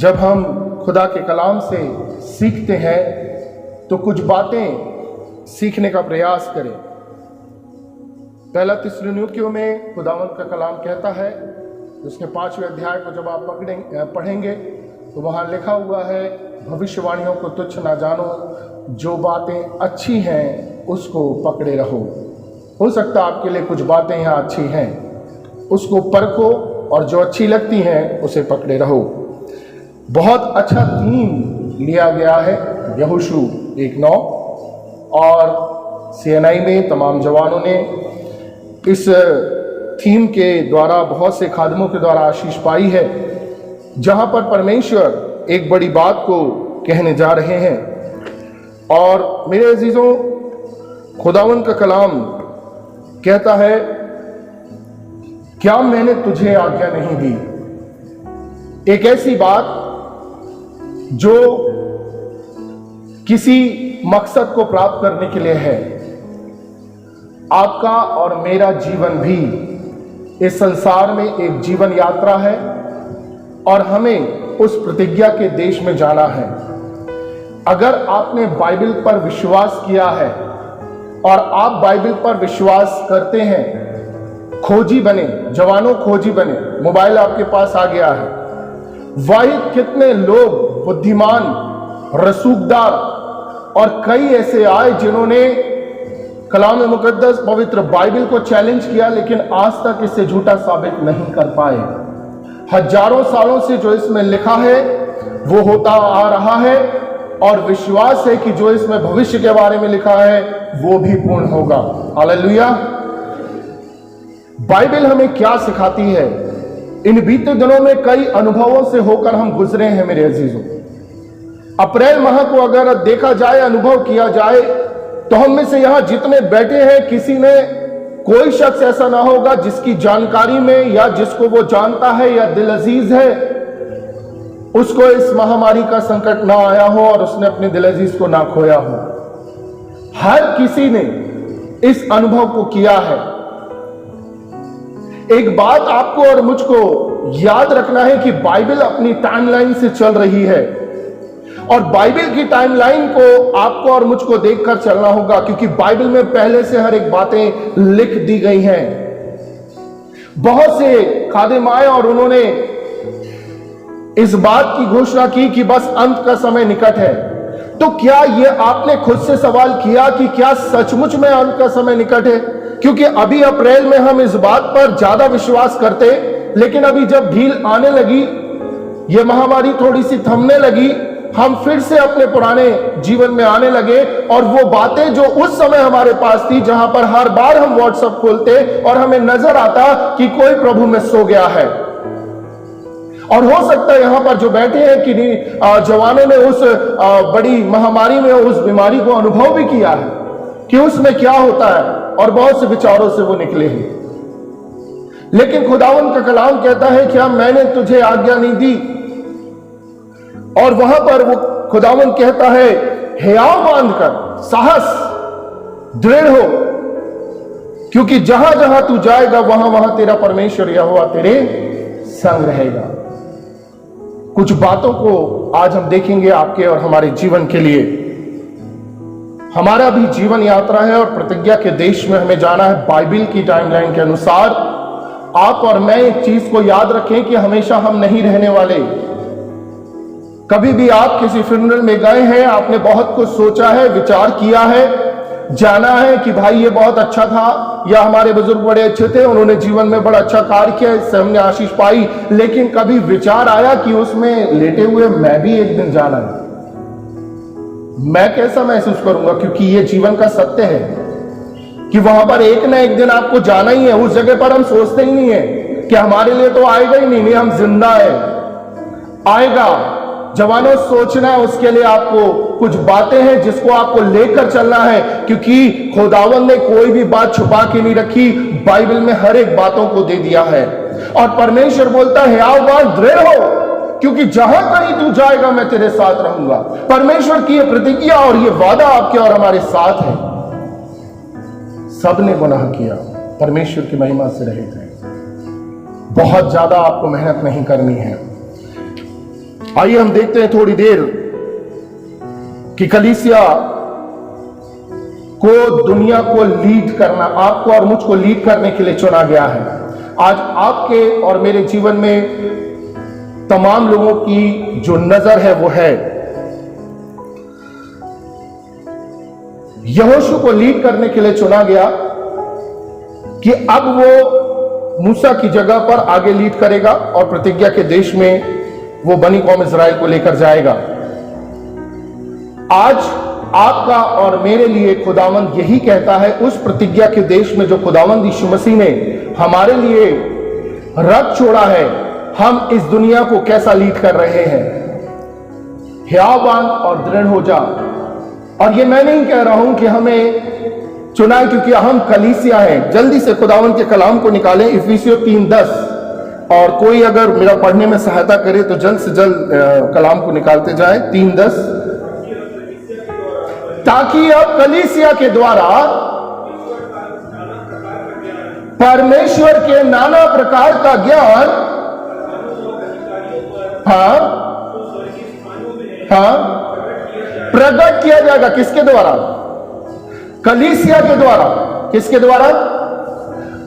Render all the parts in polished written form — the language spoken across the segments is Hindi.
जब हम खुदा के कलाम से सीखते हैं तो कुछ बातें सीखने का प्रयास करें। पहला थिस्सलुनीकियों में खुदावंद का कलाम कहता है, उसके 5वें अध्याय को जब आप पढ़ेंगे तो वहाँ लिखा हुआ है, भविष्यवाणियों को तुच्छ ना जानो, जो बातें अच्छी हैं उसको पकड़े रहो। हो सकता है आपके लिए कुछ बातें यहाँ अच्छी हैं, उसको परखो और जो अच्छी लगती हैं उसे पकड़े रहो। बहुत अच्छा थीम लिया गया है यहोशू 1:9 और CNI में तमाम जवानों ने इस थीम के द्वारा बहुत से खादमों के द्वारा आशीष पाई है, जहां पर परमेश्वर एक बड़ी बात को कहने जा रहे हैं। और मेरे अजीजों, खुदावंद का कलाम कहता है, क्या मैंने तुझे आज्ञा नहीं दी। एक ऐसी बात जो किसी मकसद को प्राप्त करने के लिए है। आपका और मेरा जीवन भी इस संसार में एक जीवन यात्रा है और हमें उस प्रतिज्ञा के देश में जाना है। अगर आपने बाइबल पर विश्वास किया है और आप बाइबल पर विश्वास करते हैं, खोजी बने, जवानों खोजी बने, मोबाइल आपके पास आ गया है। वही कितने लोग बुद्धिमान, रसूखदार और कई ऐसे आए जिन्होंने कलाम मुकद्दस पवित्र बाइबल को चैलेंज किया, लेकिन आज तक इसे झूठा साबित नहीं कर पाए। हजारों सालों से जो इसमें लिखा है वो होता आ रहा है और विश्वास है कि जो इसमें भविष्य के बारे में लिखा है वो भी पूर्ण होगा। हालेलुया। बाइबल हमें क्या सिखाती है? इन बीते दिनों में कई अनुभवों से होकर हम गुजरे हैं मेरे अजीजों। अप्रैल माह को अगर देखा जाए, अनुभव किया जाए, तो हम में से यहां जितने बैठे हैं, किसी ने, कोई शख्स ऐसा ना होगा जिसकी जानकारी में या जिसको वो जानता है या दिल अजीज है, उसको इस महामारी का संकट ना आया हो और उसने अपने दिल अजीज को ना खोया हो। हर किसी ने इस अनुभव को किया है। एक बात आपको और मुझको याद रखना है कि बाइबल अपनी टाइमलाइन से चल रही है और बाइबल की टाइमलाइन को आपको और मुझको देखकर चलना होगा, क्योंकि बाइबल में पहले से हर एक बातें लिख दी गई हैं। बहुत से खादिम आए और उन्होंने इस बात की घोषणा की कि बस अंत का समय निकट है। तो क्या यह आपने खुद से सवाल किया कि क्या सचमुच में अंत का समय निकट है? क्योंकि अभी अप्रैल में हम इस बात पर ज्यादा विश्वास करते, लेकिन अभी जब ढील आने लगी, यह महामारी थोड़ी सी थमने लगी, हम फिर से अपने पुराने जीवन में आने लगे और वो बातें जो उस समय हमारे पास थी, जहां पर हर बार हम व्हाट्सएप खोलते और हमें नजर आता कि कोई प्रभु में सो गया है। और हो सकता है यहां पर जो बैठे हैं कि जवानों ने उस बड़ी महामारी में उस बीमारी को अनुभव भी किया है कि उसमें क्या होता है, और बहुत से विचारों से वो निकले हैं। लेकिन खुदावंद का कलाम कहता है, क्या मैंने तुझे आज्ञा नहीं दी। और वहां पर वो खुदावंद कहता है, हियाव बांधकर साहस दृढ़ हो, क्योंकि जहां जहां तू जाएगा वहां वहां तेरा परमेश्वर यहोवा तेरे संग रहेगा। कुछ बातों को आज हम देखेंगे आपके और हमारे जीवन के लिए। हमारा भी जीवन यात्रा है और प्रतिज्ञा के देश में हमें जाना है बाइबल की टाइमलाइन के अनुसार। आप और मैं एक चीज को याद रखें कि हमेशा हम नहीं रहने वाले। कभी भी आप किसी फ्यूनरल में गए हैं, आपने बहुत कुछ सोचा है, विचार किया है, जाना है कि भाई ये बहुत अच्छा था, या हमारे बुजुर्ग बड़े अच्छे थे, उन्होंने जीवन में बड़ा अच्छा कार्य किया, इससे हमने आशीष पाई। लेकिन कभी विचार आया कि उसमें लेटे हुए मैं भी एक दिन जाना है, मैं कैसा महसूस करूंगा? क्योंकि ये जीवन का सत्य है कि वहां पर एक ना एक दिन आपको जाना ही है। उस जगह पर हम सोचते ही नहीं है कि हमारे लिए तो आएगा ही नहीं, हम जिंदा है, आएगा। जवानों, सोचना है उसके लिए आपको कुछ बातें हैं जिसको आपको लेकर चलना है, क्योंकि खुदावंद ने कोई भी बात छुपा के नहीं रखी, बाइबल में हर एक बातों को दे दिया है। और परमेश्वर बोलता है, हियाव बांध, दृढ़ हो, क्योंकि जहां कहीं तू जाएगा मैं तेरे साथ रहूंगा। परमेश्वर की यह प्रतिज्ञा और यह वादा आपके और हमारे साथ है। सबने गुनाह किया, परमेश्वर की महिमा से रहित है। बहुत ज्यादा आपको मेहनत नहीं करनी है। आइए हम देखते हैं थोड़ी देर कि कलीसिया को दुनिया को लीड करना, आपको और मुझको लीड करने के लिए चुना गया है। आज आपके और मेरे जीवन में तमाम लोगों की जो नजर है वो है यहोशू को लीड करने के लिए चुना गया कि अब वो मूसा की जगह पर आगे लीड करेगा और प्रतिज्ञा के देश में वो बनी कौम इज़राइल को लेकर जाएगा। आज आपका और मेरे लिए खुदावंद यही कहता है, उस प्रतिज्ञा के देश में जो खुदावंद यीशु मसीह ने हमारे लिए रख छोड़ा है, हम इस दुनिया को कैसा लीड कर रहे हैं। हियावान और दृढ़ हो जा। और ये मैं नहीं कह रहा हूं कि हमें चुना है क्योंकि हम कलीसिया हैं। जल्दी से खुदावंद के कलाम को निकालें, इफिसियों 3:10। और कोई अगर मेरा पढ़ने में सहायता करे तो जल्द से जल्द कलाम को निकालते जाए। 3:10, ताकि अब कलीसिया के द्वारा परमेश्वर के नाना प्रकार का ज्ञान प्रकट किया जाएगा। किसके द्वारा? कलीसिया के द्वारा। किसके द्वारा?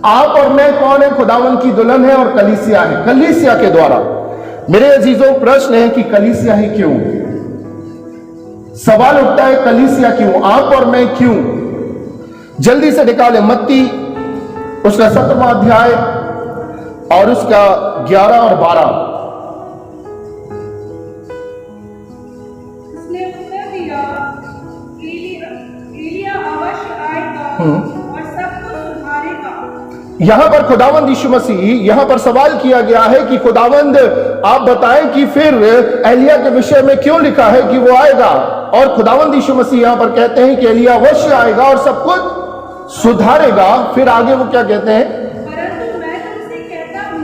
आप और मैं कौन है? खुदावन की दुल्हन है और कलीसिया है। कलीसिया के द्वारा। मेरे अजीजों, प्रश्न है कि कलीसिया ही क्यों? सवाल उठता है, कलीसिया क्यों? आप और मैं क्यों? जल्दी से निकाले मत्ती उसका 17वां अध्याय और उसका 11 और 12। उसने उत्तर दिया, एलिया अवश्य आएगा और सब कुछ सुधारेगा। यहां पर खुदावंद यीशु मसीह, यहां पर सवाल किया गया है कि खुदावंद आप बताएं कि फिर एलिया के विषय में क्यों लिखा है कि वो आएगा। और खुदावंद यीशु मसीह यहां पर कहते हैं कि एलिया अवश्य आएगा और सब कुछ सुधारेगा। फिर आगे वो क्या कहते हैं? परंतु मैं तुमसे कहता हूं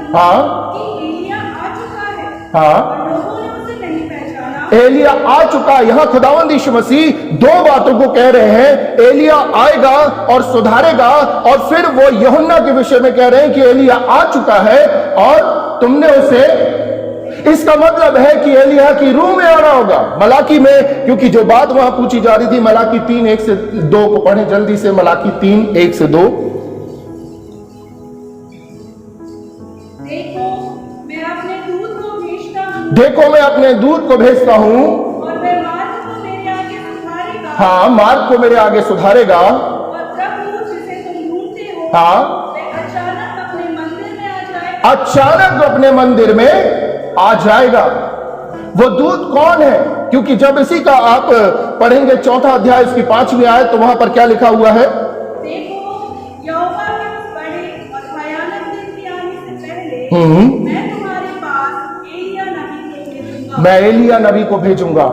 कि एलिया आ चुका है और लोगों ने उसे नहीं पहचाना। एलिया आ चुका। यहां खुदावंद यीशु मसीह दो बातों को कह रहे हैं, एलिया आएगा और सुधारेगा, और फिर वो यूहन्ना के विषय में कह रहे हैं कि एलिया आ चुका है और तुमने उसे। इसका मतलब है कि एलिया की रूह में आना होगा। मलाकी में, क्योंकि जो बात वहां पूछी जा रही थी, मलाकी 3:1-2 को पढ़ें जल्दी से। मलाकी 3:1-2। देखो मैं अपने दूत को भेजता हूं और वह मार्ग को मेरे आगे सुधारेगा। मार्ग को मेरे आगे सुधारेगा। और प्रभु जिसे तुम ढूंढते हो वह अचानक अपने मंदिर में आ जाएगा। अचानक अपने मंदिर में आ जाएगा। वो दूत कौन है? क्योंकि जब इसी का आप पढ़ेंगे 4वां अध्याय उसकी 5वीं आयत, तो वहां पर क्या लिखा हुआ है? देखो, यहोवा के उस बड़े और भयानक दिन के आने से पहले मैं तुम्हारे पास एलिया नबी को भेजूंगा। मैं एलिया नबी को भेजूंगा।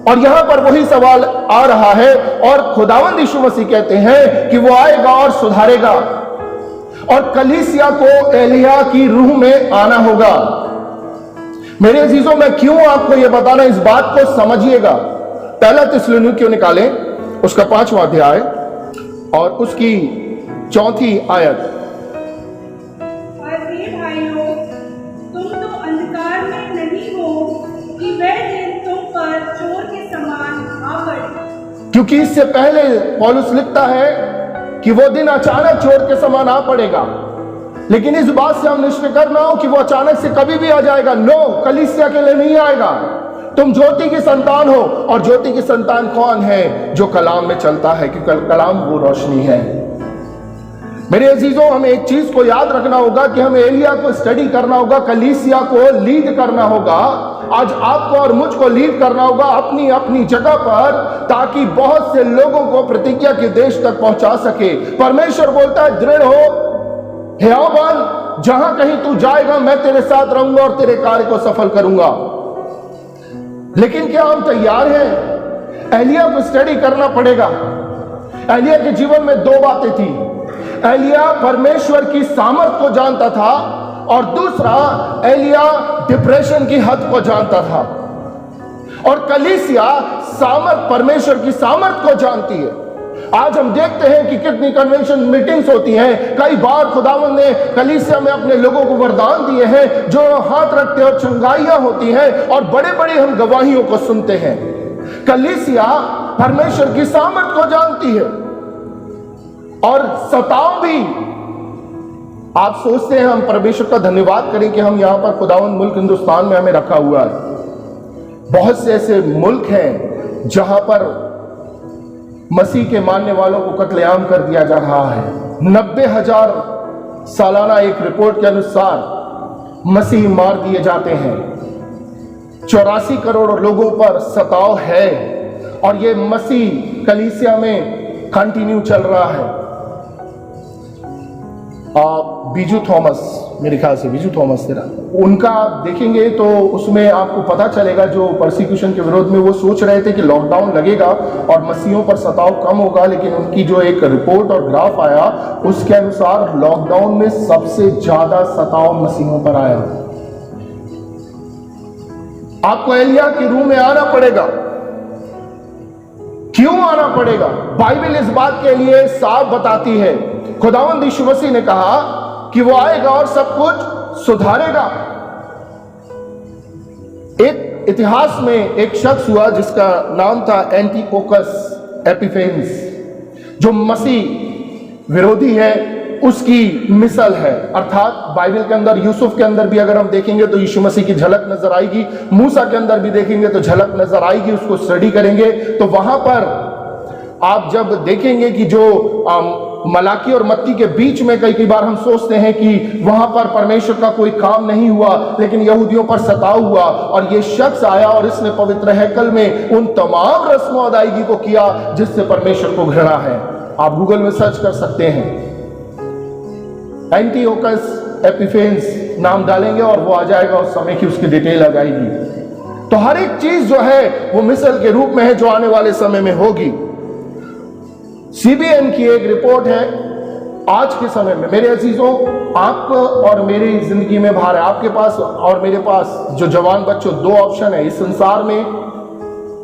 और यहां पर वही सवाल आ रहा है, और खुदावंद यीशु मसीह कहते हैं कि वो आएगा और सुधारेगा, और कलीसिया को एलिया की रूह में आना होगा। मेरे अजीजों, मैं क्यों आपको यह बताना, इस बात को समझिएगा। पहला थिस्सलुनीकियों निकालें उसका 5वां अध्याय और उसकी 4थी आयत। और हे भाइयों, तुम तो अंधकार में नहीं हो कि वह दिन तुम पर चोर के समान आ पड़े। क्योंकि इससे पहले पौलुस लिखता है कि वो दिन अचानक चोर के समान आ पड़ेगा, लेकिन इस बात से हम निश्चित ना हो कि वो अचानक से कभी भी आ जाएगा। नो, कलीसिया के लिए नहीं आएगा। तुम ज्योति की संतान हो, और ज्योति की संतान कौन है? जो कलाम में चलता है, क्योंकि कलाम वो रोशनी है। मेरे अजीजों, हमें एक चीज को याद रखना होगा कि हमें एलिया को स्टडी करना होगा, कलीसिया को लीड करना होगा। आज आपको और मुझको लीड करना होगा अपनी अपनी जगह पर, ताकि बहुत से लोगों को प्रतिज्ञा के देश तक पहुंचा सके। परमेश्वर बोलता है, दृढ़ हो, हियावान, जहां कहीं तू जाएगा मैं तेरे साथ रहूंगा और तेरे कार्य को सफल करूंगा। लेकिन क्या हम तैयार हैं? एलिया को स्टडी करना पड़ेगा। एलिया के जीवन में दो बातें थी। एलिया परमेश्वर की सामर्थ को जानता था, और दूसरा, एलिया डिप्रेशन की हद को जानता था। और कलीसिया परमेश्वर की सामर्थ को जानती है। आज हम देखते हैं कि कितनी कन्वेंशन मीटिंग्स होती हैं। कई बार खुदावंद ने कलीसिया में अपने लोगों को वरदान दिए हैं जो हाथ रखते और चंगाइयां होती हैं और बड़े बड़े हम गवाहियों को सुनते हैं। कलीसिया परमेश्वर की सामर्थ को जानती है और सताव भी। आप सोचते हैं हम परमेश्वर का धन्यवाद करें कि हम यहां पर खुदावंद मुल्क हिंदुस्तान में हमें रखा हुआ है। बहुत से ऐसे मुल्क हैं जहां पर मसीह के मानने वालों को कत्लेआम कर दिया जा रहा है। 90,000 सालाना एक रिपोर्ट के अनुसार मसीह मार दिए जाते हैं। 84 करोड़ लोगों पर सताव है और ये मसीह कलीसिया में कंटिन्यू चल रहा है। बीजू थॉमस, मेरे ख्याल से बीजू थॉमस तेरा, उनका आप देखेंगे तो उसमें आपको पता चलेगा जो परसिक्यूशन के विरोध में वो सोच रहे थे कि लॉकडाउन लगेगा और मसीहों पर सताव कम होगा, लेकिन उनकी जो एक रिपोर्ट और ग्राफ आया उसके अनुसार लॉकडाउन में सबसे ज्यादा सताव मसीहों पर आया। आपको एलिया के रूम में आना पड़ेगा। क्यों आना पड़ेगा? बाइबल इस बात के लिए साफ बताती है। खुदावंद यीशु मसीह ने कहा कि वो आएगा और सब कुछ सुधारेगा। एक इतिहास में एक शख्स हुआ जिसका नाम था एंटिओकस एपिफेनेस, जो मसीह विरोधी है, उसकी मिसल है। अर्थात बाइबल के अंदर, यूसुफ के अंदर भी अगर हम देखेंगे तो यीशु मसीह की झलक नजर आएगी, मूसा के अंदर भी देखेंगे तो झलक नजर आएगी। उसको स्टडी करेंगे तो वहां पर आप जब देखेंगे कि जो मलाकी और मत्ती के बीच में कई बार हम सोचते हैं कि वहां पर परमेश्वर का कोई काम नहीं हुआ, लेकिन यहूदियों पर सताव हुआ और ये शख्स आया और इसने पवित्र हैकल में उन तमाम रस्मों अदायगी को किया जिससे परमेश्वर को घृणा है। आप गूगल में सर्च कर सकते हैं, एंटिओकस एपिफेनेस नाम डालेंगे और वो आ जाएगा, उस समय की उसकी डिटेल आ जाएगी। तो हर एक चीज जो है वो मिसल के रूप में है जो आने वाले समय में होगी। सीबीएन की एक रिपोर्ट है आज के समय में। मेरे अजीजों, आप और मेरी जिंदगी में भार है। आपके पास और मेरे पास जो जवान बच्चों, दो ऑप्शन है इस संसार में।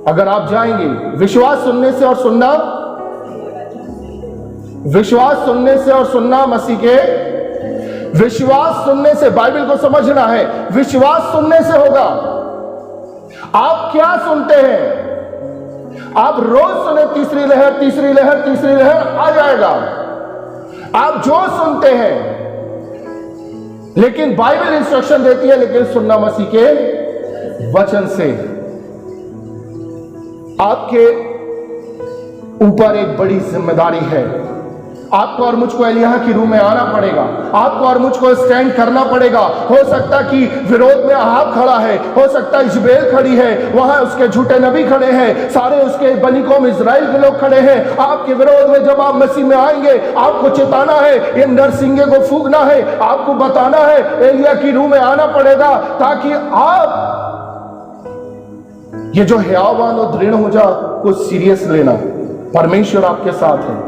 अगर आप जाएंगे विश्वास सुनने से और सुनना, विश्वास सुनने से और सुनना मसीह के, विश्वास सुनने से, बाइबल को समझना है, विश्वास सुनने से होगा। आप क्या सुनते हैं? आप रोज सुने तीसरी लहर, तीसरी लहर, तीसरी लहर, आ जाएगा। आप जो सुनते हैं, लेकिन बाइबल इंस्ट्रक्शन देती है, लेकिन सुनना मसीह के वचन से। आपके ऊपर एक बड़ी जिम्मेदारी है। आपको और मुझको एलिय्याह की रूह में आना पड़ेगा। आपको और मुझको स्टैंड करना पड़ेगा। हो सकता कि विरोध में अहाब खड़ा है, हो सकता है इजबेल खड़ी है, वहां उसके झूठे नबी खड़े हैं, सारे उसके बनी कौम इजराइल के लोग खड़े हैं आपके विरोध में। जब आप मसीह में आएंगे, आपको चेताना है, इन नरसिंगे को फूंकना है, आपको बताना है, एलिय्याह की रूह में आना पड़ेगा, ताकि आप ये जो हयावान और दृढ़ हो जा को सीरियस लेना। परमेश्वर आपके साथ है।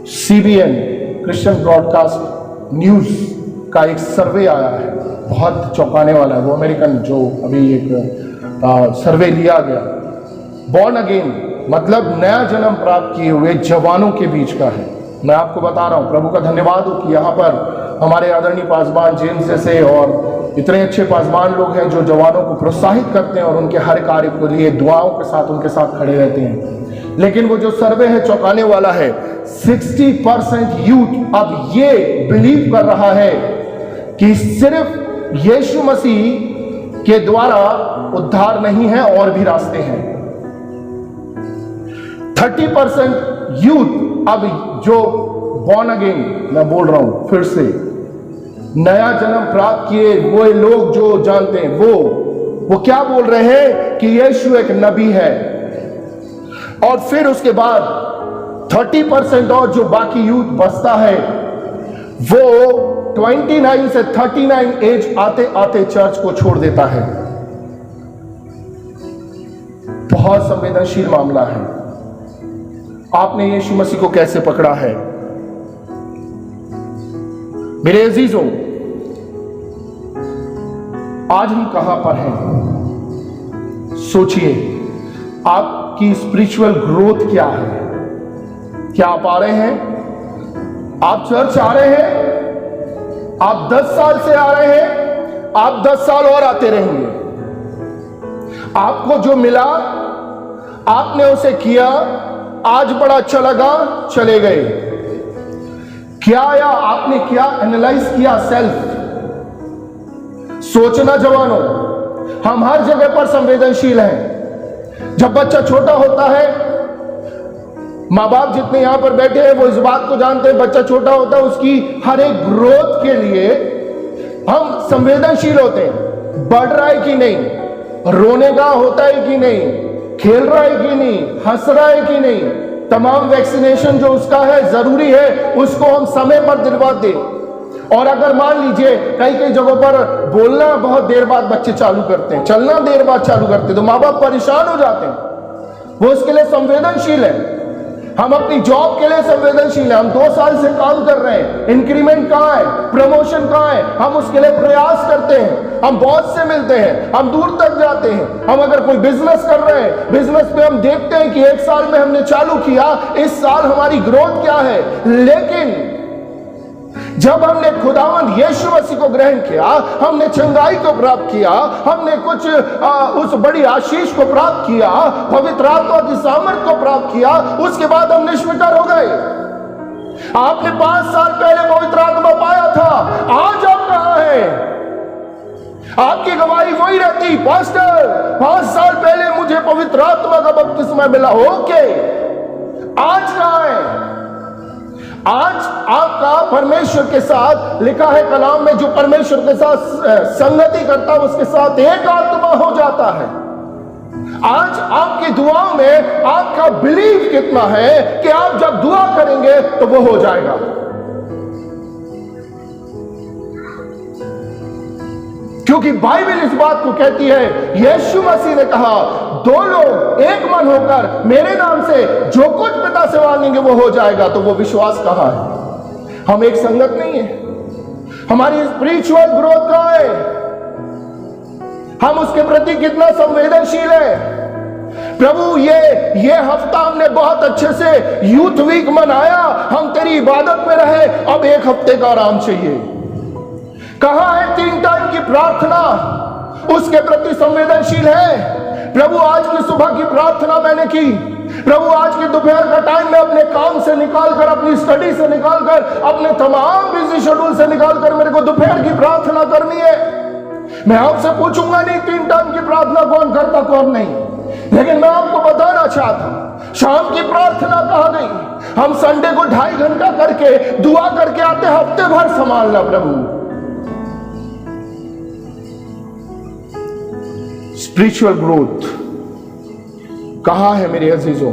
सीबीएन क्रिश्चियन ब्रॉडकास्ट न्यूज का एक सर्वे आया है, बहुत चौंकाने वाला है। वो अमेरिकन जो अभी एक सर्वे लिया गया, बॉर्न अगेन मतलब नया जन्म प्राप्त किए हुए जवानों के बीच का है। मैं आपको बता रहा हूं, प्रभु का धन्यवाद हो कि यहाँ पर हमारे आदरणीय पासवान जेम्स जैसे और इतने अच्छे पासवान लोग हैं जो जवानों को प्रोत्साहित करते हैं और उनके हर कार्य के लिए दुआओं के साथ उनके साथ खड़े रहते हैं। लेकिन वो जो सर्वे है चौंकाने वाला है। 60% यूथ अब ये बिलीव कर रहा है कि सिर्फ यीशु मसीह के द्वारा उद्धार नहीं है, और भी रास्ते हैं। 30% यूथ अब जो बॉर्न अगेन, मैं बोल रहा हूं फिर से, नया जन्म प्राप्त किए वो लोग जो जानते हैं, वो क्या बोल रहे हैं कि यीशु एक नबी है। और फिर उसके बाद 30% और जो बाकी यूथ बचता है, वो 29 से 39 एज आते आते चर्च को छोड़ देता है। बहुत संवेदनशील मामला है। आपने यीशु मसीह को कैसे पकड़ा है? मेरे अजीजों, आज हम कहां पर हैं? सोचिए। आपकी स्पिरिचुअल ग्रोथ क्या है? क्या आप आ रहे हैं? आप चर्च आ रहे हैं? आप 10 साल से आ रहे हैं, आप 10 साल और आते रहेंगे। आपको जो मिला आपने उसे किया, आज बड़ा अच्छा लगा, चले गए। क्या या आपने क्या एनालाइज किया? सेल्फ सोचना। जवानों, हम हर जगह पर संवेदनशील हैं। जब बच्चा छोटा होता है, माँ बाप जितने यहां पर बैठे हैं वो इस बात को जानते हैं, बच्चा छोटा होता है उसकी हर एक ग्रोथ के लिए हम संवेदनशील होते हैं। बढ़ रहा है कि नहीं, रोने का होता है कि नहीं, खेल रहा है कि नहीं, हंस रहा है कि नहीं, तमाम वैक्सीनेशन जो उसका है जरूरी है, उसको हम समय पर दिलवा दें। और अगर मान लीजिए कई कई जगहों पर बोलना बहुत देर बाद बच्चे चालू करते हैं, चलना देर बाद चालू करते हैं, तो माँ बाप परेशान हो जाते हैं। वो उसके लिए संवेदनशील है। हम अपनी जॉब के लिए संवेदनशील है। हम 2 साल से काम कर रहे हैं, इंक्रीमेंट कहां है, प्रमोशन कहां है, हम उसके लिए प्रयास करते हैं। हम बॉस से मिलते हैं, हम दूर तक जाते हैं। हम अगर कोई बिजनेस कर रहे हैं, बिजनेस में हम देखते हैं कि 1 साल में हमने चालू किया, इस साल हमारी ग्रोथ क्या है। लेकिन जब हमने खुदावंद यीशु मसीह को ग्रहण किया, हमने चंगाई को प्राप्त किया, हमने कुछ उस बड़ी आशीष को प्राप्त किया, पवित्र आत्मा की सामर्थ को प्राप्त किया, उसके बाद हम निष्फिकर हो गए। आपने 5 साल पहले पवित्र आत्मा पाया था, आज आप कहां हैं? आपकी गवाही वही रहती, पास्टर 5 साल पहले मुझे पवित्र आत्मा का बपतिस्मा मिला। ओके, आज कहां है? आज आपका परमेश्वर के साथ लिखा है कलाम में, जो परमेश्वर के साथ संगति करता है उसके साथ एक आत्मा हो जाता है। आज आपकी दुआओं में आपका बिलीव कितना है कि आप जब दुआ करेंगे तो वो हो जाएगा। क्योंकि बाइबल इस बात को कहती है, यीशु मसीह ने कहा 2 लोग एक मन होकर मेरे नाम से जो कुछ पिता से मांगेंगे वो हो जाएगा। तो वो विश्वास कहां है? हम एक संगत नहीं है। हमारी स्पिरिचुअल ग्रोथ कहां है? हम उसके प्रति कितना संवेदनशील है? प्रभु ये हफ्ता हमने बहुत अच्छे से यूथ वीक मनाया, हम तेरी इबादत में रहे, अब 1 हफ्ते का आराम चाहिए। कहां है 3 टाइम की प्रार्थना? उसके प्रति संवेदनशील है? प्रभु आज की सुबह की प्रार्थना मैंने की, प्रभु आज की दोपहर का टाइम मैं अपने काम से निकालकर, अपनी स्टडी से निकालकर, अपने तमाम बिजी शेड्यूल से निकालकर मेरे को दोपहर की प्रार्थना करनी है। मैं आपसे पूछूंगा नहीं 3 टाइम की प्रार्थना कौन करता कौन नहीं, लेकिन मैं आपको बताना चाहता हूं शाम की प्रार्थना कहां गई? हम संडे को 2.5 घंटा करके दुआ करके आते, हफ्ते भर संभालना। प्रभु स्पिरिचुअल ग्रोथ कहां है मेरे अजीजों?